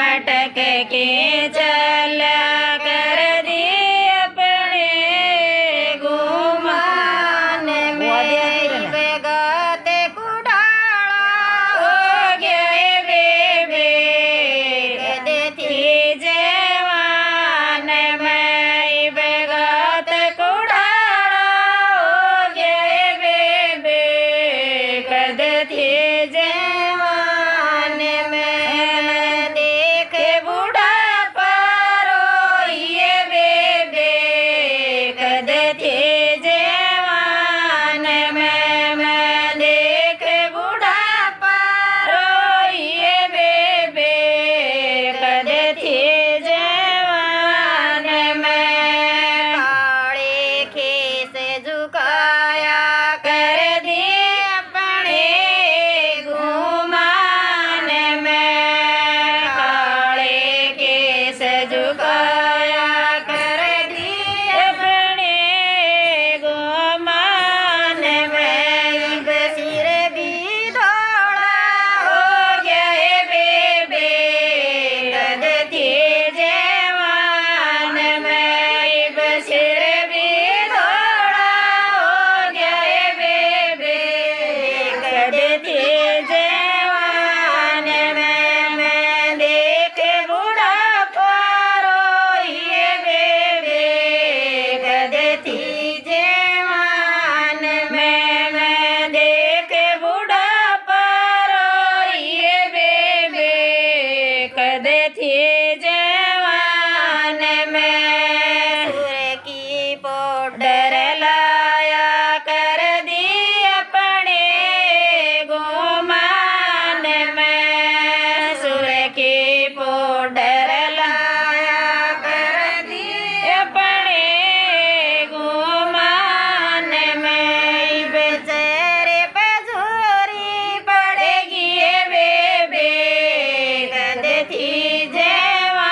मटक के चला कर दी अपने गुमान में बेगते कुड़ाला हो गए बेबे देती जवान में बेगत कुड़ाला हो गए बेबे कदती जवान में देखे बूढ़ा पारोइए बेबे कदती जवान में देखे बूढ़ा पारोइए बेबे कदती जवान में काले खेस झुकाया कर दी अपने गुमान में काले केस झुकाया कर दी अपने गुमान में सिर भी धोड़ा हो गए बेबे कदती जवान में सिर भी धोड़ा हो गए बेबे कदती जवान में देख बूढ़ा पारोइए बेबे कदती जवान में देख बूढ़ा पारोइए बेबे कदती जवान में सुर की पाउडर लाया कर दी अपने गुमान में सुर की पाउडर लाया कर दी अपने गुमान में बेचारे बजूरी पड़ेगी बेबे कदती जवान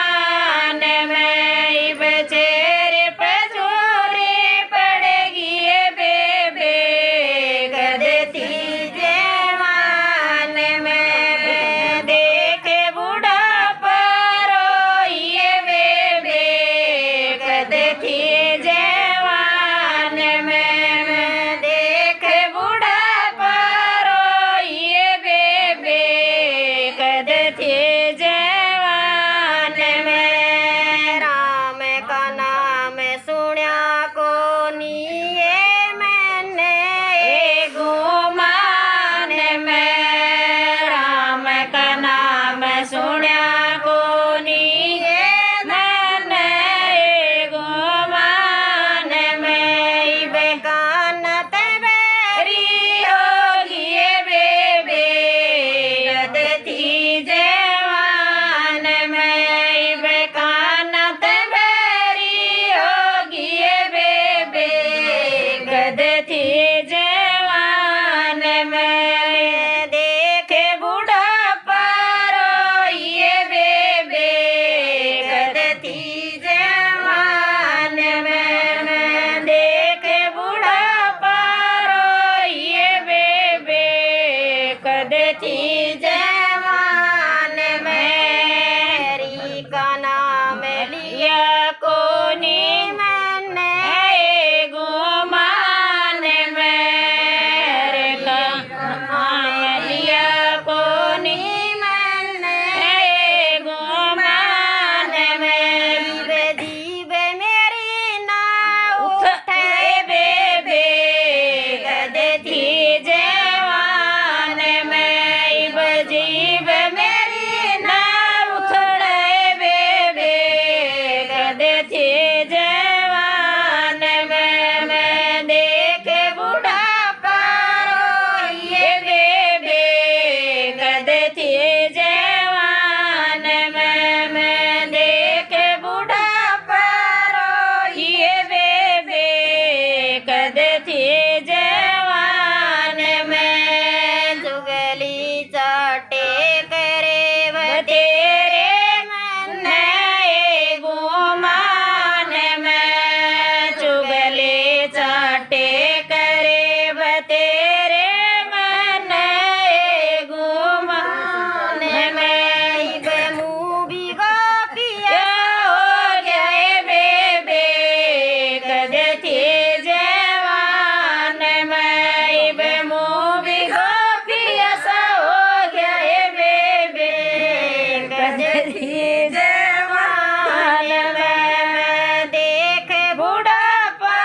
थी जवान में देख बुढ़ापा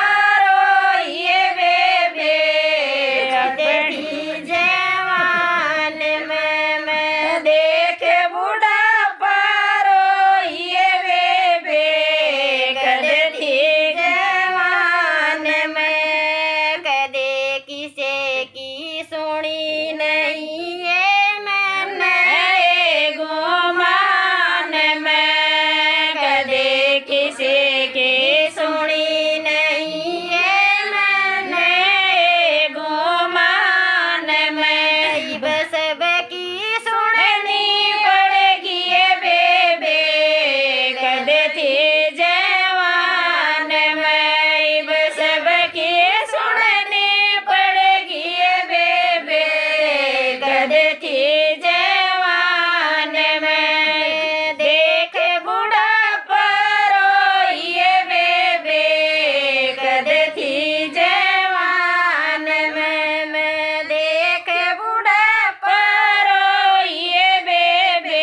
रोइए बेबे कदे थी जवान में देख बुढ़ापा रोइए बेबे कदे थी जवान में कदे किसे की सुनी नहीं है किसे की सुनी नहीं है मैंने गुमान में सब की सुननी पड़ेगी ये बेबे कद थी जवान में सब की सुननी पड़ेगी ये बेबे कद थी जवान में देख बुढ़ा थी जवान में देख बुढ़ापा रोइए बेबे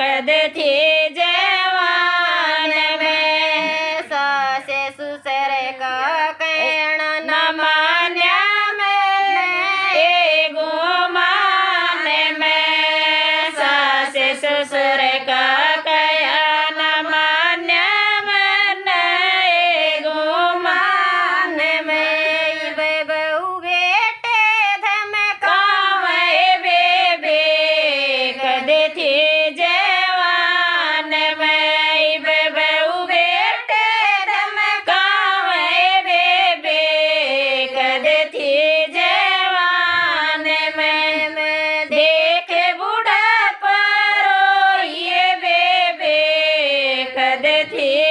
कद थी जवान में सास ससुर का कहना न मान्या मैं गुमान में सास ससुर का थी जवान में बहू बेटे धमकावे बेबे कद थी जवान में देख बुढ़ापा रोइए बेबे कद थी